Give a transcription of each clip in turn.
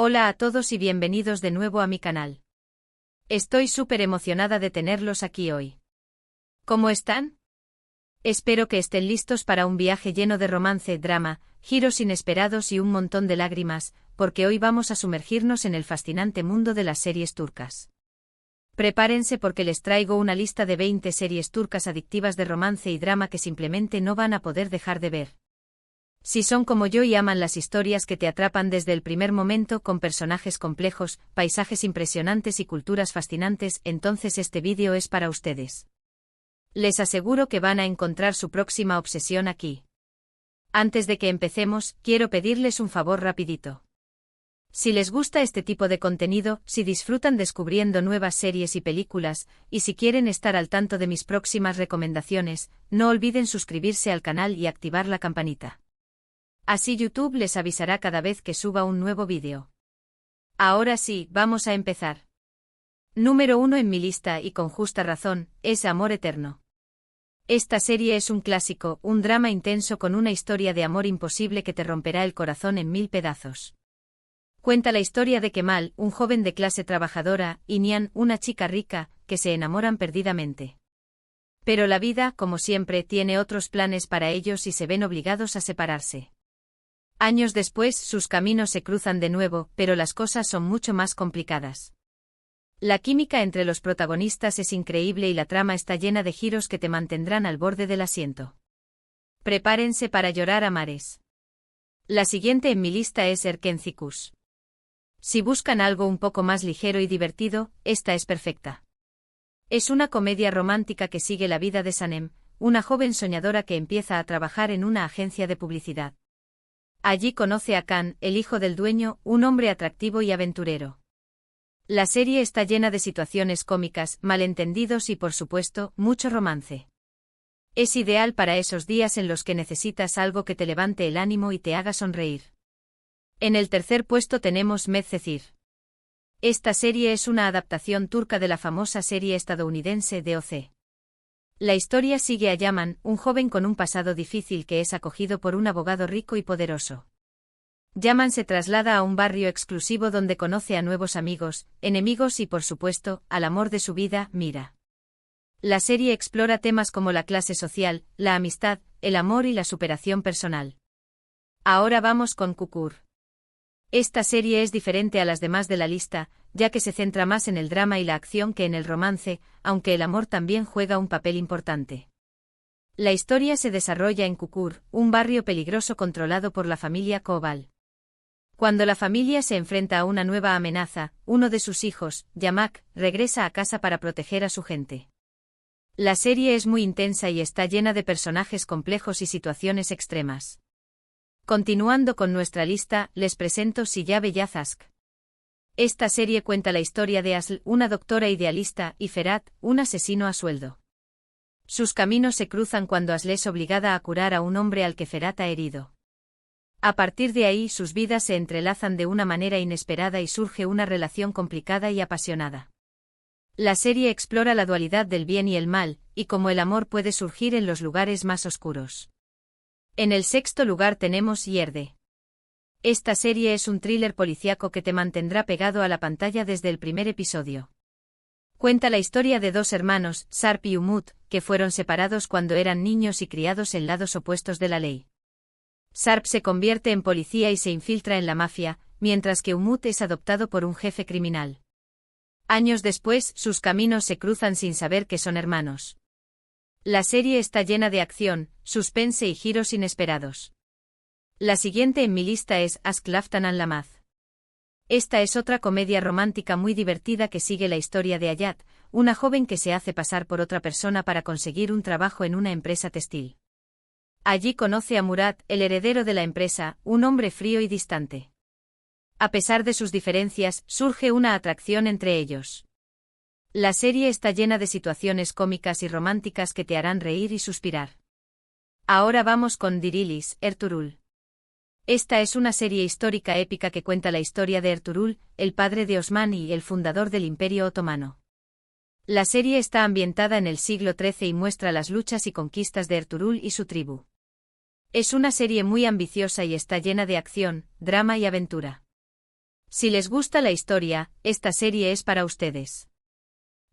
Hola a todos y bienvenidos de nuevo a mi canal. Estoy súper emocionada de tenerlos aquí hoy. ¿Cómo están? Espero que estén listos para un viaje lleno de romance, drama, giros inesperados y un montón de lágrimas, porque hoy vamos a sumergirnos en el fascinante mundo de las series turcas. Prepárense porque les traigo una lista de 20 series turcas adictivas de romance y drama que simplemente no van a poder dejar de ver. Si son como yo y aman las historias que te atrapan desde el primer momento con personajes complejos, paisajes impresionantes y culturas fascinantes, entonces este vídeo es para ustedes. Les aseguro que van a encontrar su próxima obsesión aquí. Antes de que empecemos, quiero pedirles un favor rapidito. Si les gusta este tipo de contenido, si disfrutan descubriendo nuevas series y películas, y si quieren estar al tanto de mis próximas recomendaciones, no olviden suscribirse al canal y activar la campanita. Así YouTube les avisará cada vez que suba un nuevo vídeo. Ahora sí, vamos a empezar. Número 1 en mi lista, y con justa razón, es Amor Eterno. Esta serie es un clásico, un drama intenso con una historia de amor imposible que te romperá el corazón en 1000 pedazos. Cuenta la historia de Kemal, un joven de clase trabajadora, y Nihan, una chica rica, que se enamoran perdidamente. Pero la vida, como siempre, tiene otros planes para ellos y se ven obligados a separarse. Años después, sus caminos se cruzan de nuevo, pero las cosas son mucho más complicadas. La química entre los protagonistas es increíble y la trama está llena de giros que te mantendrán al borde del asiento. Prepárense para llorar a mares. La siguiente en mi lista es Erkencikus. Si buscan algo un poco más ligero y divertido, esta es perfecta. Es una comedia romántica que sigue la vida de Sanem, una joven soñadora que empieza a trabajar en una agencia de publicidad. Allí conoce a Can, el hijo del dueño, un hombre atractivo y aventurero. La serie está llena de situaciones cómicas, malentendidos y por supuesto, mucho romance. Es ideal para esos días en los que necesitas algo que te levante el ánimo y te haga sonreír. En el tercer puesto tenemos Medcezir. Esta serie es una adaptación turca de la famosa serie estadounidense DOC. La historia sigue a Yaman, un joven con un pasado difícil que es acogido por un abogado rico y poderoso. Yaman se traslada a un barrio exclusivo donde conoce a nuevos amigos, enemigos y por supuesto, al amor de su vida, Mira. La serie explora temas como la clase social, la amistad, el amor y la superación personal. Ahora vamos con Kukur. Esta serie es diferente a las demás de la lista, ya que se centra más en el drama y la acción que en el romance, aunque el amor también juega un papel importante. La historia se desarrolla en Kukur, un barrio peligroso controlado por la familia Koval. Cuando la familia se enfrenta a una nueva amenaza, uno de sus hijos, Yamak, regresa a casa para proteger a su gente. La serie es muy intensa y está llena de personajes complejos y situaciones extremas. Continuando con nuestra lista, les presento Siyabe Yazask. Esta serie cuenta la historia de Asl, una doctora idealista, y Ferhat, un asesino a sueldo. Sus caminos se cruzan cuando Asl es obligada a curar a un hombre al que Ferhat ha herido. A partir de ahí sus vidas se entrelazan de una manera inesperada y surge una relación complicada y apasionada. La serie explora la dualidad del bien y el mal, y cómo el amor puede surgir en los lugares más oscuros. En el sexto lugar tenemos Yerde. Esta serie es un thriller policíaco que te mantendrá pegado a la pantalla desde el primer episodio. Cuenta la historia de dos hermanos, Sarp y Umut, que fueron separados cuando eran niños y criados en lados opuestos de la ley. Sarp se convierte en policía y se infiltra en la mafia, mientras que Umut es adoptado por un jefe criminal. Años después, sus caminos se cruzan sin saber que son hermanos. La serie está llena de acción, suspense y giros inesperados. La siguiente en mi lista es Aşk Laftan Anlamaz. Esta es otra comedia romántica muy divertida que sigue la historia de Hayat, una joven que se hace pasar por otra persona para conseguir un trabajo en una empresa textil. Allí conoce a Murat, el heredero de la empresa, un hombre frío y distante. A pesar de sus diferencias, surge una atracción entre ellos. La serie está llena de situaciones cómicas y románticas que te harán reír y suspirar. Ahora vamos con Dirilis, Ertuğrul. Esta es una serie histórica épica que cuenta la historia de Ertuğrul, el padre de Osman y el fundador del Imperio Otomano. La serie está ambientada en el siglo XIII y muestra las luchas y conquistas de Ertuğrul y su tribu. Es una serie muy ambiciosa y está llena de acción, drama y aventura. Si les gusta la historia, esta serie es para ustedes.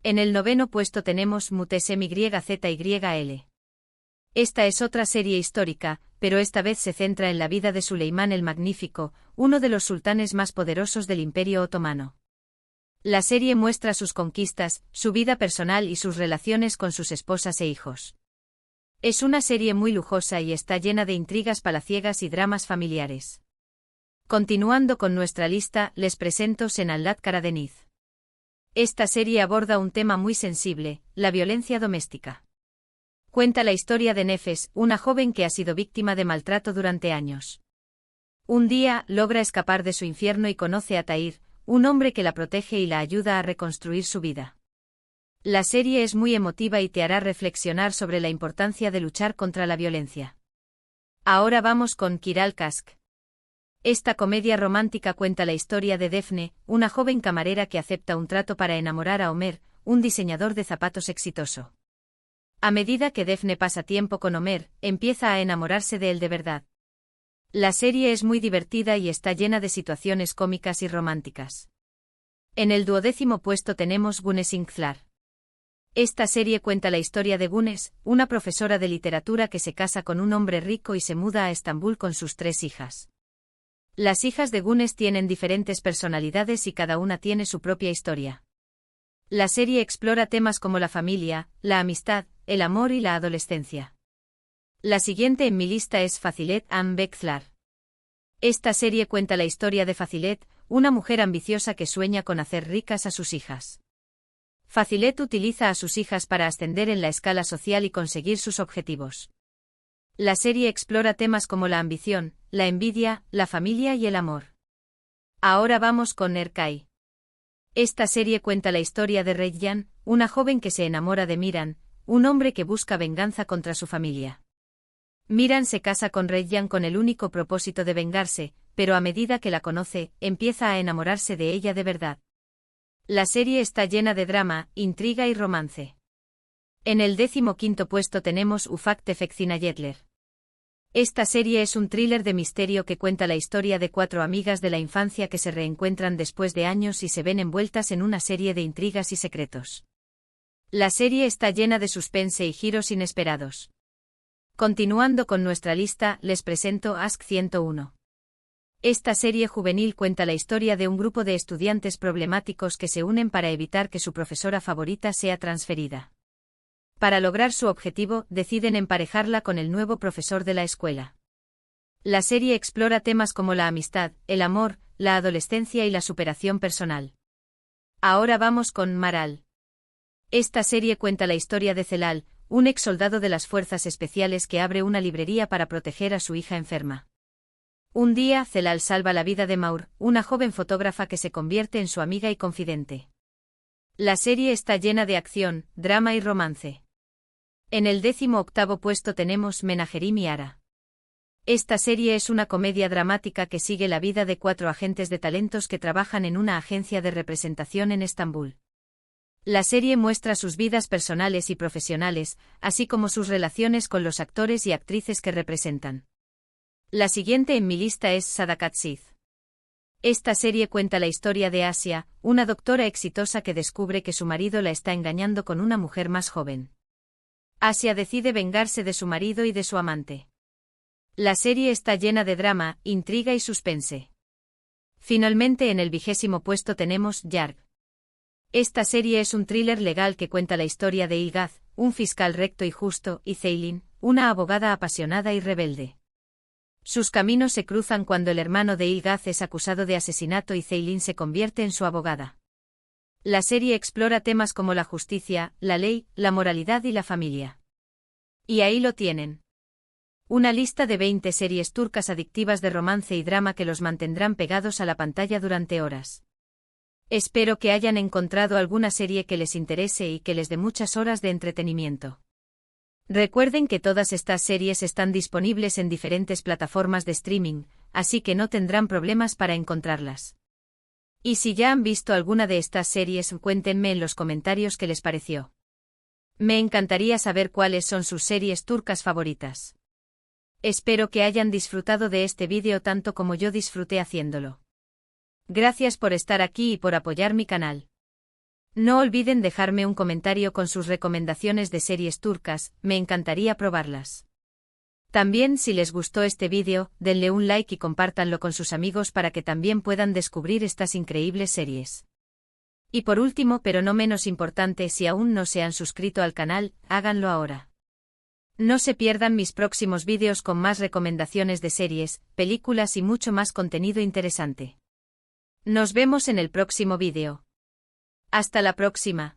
En el 9º puesto tenemos Mutesim YZYL. Esta es otra serie histórica, pero esta vez se centra en la vida de Suleimán el Magnífico, uno de los sultanes más poderosos del Imperio Otomano. La serie muestra sus conquistas, su vida personal y sus relaciones con sus esposas e hijos. Es una serie muy lujosa y está llena de intrigas palaciegas y dramas familiares. Continuando con nuestra lista, les presento Senallat Karadeniz. Esta serie aborda un tema muy sensible, la violencia doméstica. Cuenta la historia de Nefes, una joven que ha sido víctima de maltrato durante años. Un día, logra escapar de su infierno y conoce a Tahir, un hombre que la protege y la ayuda a reconstruir su vida. La serie es muy emotiva y te hará reflexionar sobre la importancia de luchar contra la violencia. Ahora vamos con Kiral Kask. Esta comedia romántica cuenta la historia de Defne, una joven camarera que acepta un trato para enamorar a Omer, un diseñador de zapatos exitoso. A medida que Defne pasa tiempo con Omer, empieza a enamorarse de él de verdad. La serie es muy divertida y está llena de situaciones cómicas y románticas. En el 12º puesto tenemos Güneş Inklar. Esta serie cuenta la historia de Güneş, una profesora de literatura que se casa con un hombre rico y se muda a Estambul con sus 3 hijas. Las hijas de Güneş tienen diferentes personalidades y cada una tiene su propia historia. La serie explora temas como la familia, la amistad, el amor y la adolescencia. La siguiente en mi lista es Fazilet Bekzlar. Esta serie cuenta la historia de Fazilet, una mujer ambiciosa que sueña con hacer ricas a sus hijas. Fazilet utiliza a sus hijas para ascender en la escala social y conseguir sus objetivos. La serie explora temas como la ambición, la envidia, la familia y el amor. Ahora vamos con Erkay. Esta serie cuenta la historia de Reyyan, una joven que se enamora de Miran, un hombre que busca venganza contra su familia. Miran se casa con Reyyan con el único propósito de vengarse, pero a medida que la conoce, empieza a enamorarse de ella de verdad. La serie está llena de drama, intriga y romance. En el 15º puesto tenemos Ufak Tefek Zinayetler. Esta serie es un thriller de misterio que cuenta la historia de 4 amigas de la infancia que se reencuentran después de años y se ven envueltas en una serie de intrigas y secretos. La serie está llena de suspense y giros inesperados. Continuando con nuestra lista, les presento Ask 101. Esta serie juvenil cuenta la historia de un grupo de estudiantes problemáticos que se unen para evitar que su profesora favorita sea transferida. Para lograr su objetivo, deciden emparejarla con el nuevo profesor de la escuela. La serie explora temas como la amistad, el amor, la adolescencia y la superación personal. Ahora vamos con Maral. Esta serie cuenta la historia de Celal, un ex soldado de las fuerzas especiales que abre una librería para proteger a su hija enferma. Un día, Celal salva la vida de Maur, una joven fotógrafa que se convierte en su amiga y confidente. La serie está llena de acción, drama y romance. En el 18º puesto tenemos Menajerim y Ara. Esta serie es una comedia dramática que sigue la vida de 4 agentes de talentos que trabajan en una agencia de representación en Estambul. La serie muestra sus vidas personales y profesionales, así como sus relaciones con los actores y actrices que representan. La siguiente en mi lista es Sadakat Sid. Esta serie cuenta la historia de Asia, una doctora exitosa que descubre que su marido la está engañando con una mujer más joven. Asia decide vengarse de su marido y de su amante. La serie está llena de drama, intriga y suspense. Finalmente en el 20º puesto tenemos Yarg. Esta serie es un thriller legal que cuenta la historia de Ilgaz, un fiscal recto y justo, y Ceylin, una abogada apasionada y rebelde. Sus caminos se cruzan cuando el hermano de Ilgaz es acusado de asesinato y Ceylin se convierte en su abogada. La serie explora temas como la justicia, la ley, la moralidad y la familia. Y ahí lo tienen. Una lista de 20 series turcas adictivas de romance y drama que los mantendrán pegados a la pantalla durante horas. Espero que hayan encontrado alguna serie que les interese y que les dé muchas horas de entretenimiento. Recuerden que todas estas series están disponibles en diferentes plataformas de streaming, así que no tendrán problemas para encontrarlas. Y si ya han visto alguna de estas series, cuéntenme en los comentarios qué les pareció. Me encantaría saber cuáles son sus series turcas favoritas. Espero que hayan disfrutado de este vídeo tanto como yo disfruté haciéndolo. Gracias por estar aquí y por apoyar mi canal. No olviden dejarme un comentario con sus recomendaciones de series turcas, me encantaría probarlas. También si les gustó este vídeo, denle un like y compártanlo con sus amigos para que también puedan descubrir estas increíbles series. Y por último, pero no menos importante, si aún no se han suscrito al canal, háganlo ahora. No se pierdan mis próximos vídeos con más recomendaciones de series, películas y mucho más contenido interesante. Nos vemos en el próximo vídeo. Hasta la próxima.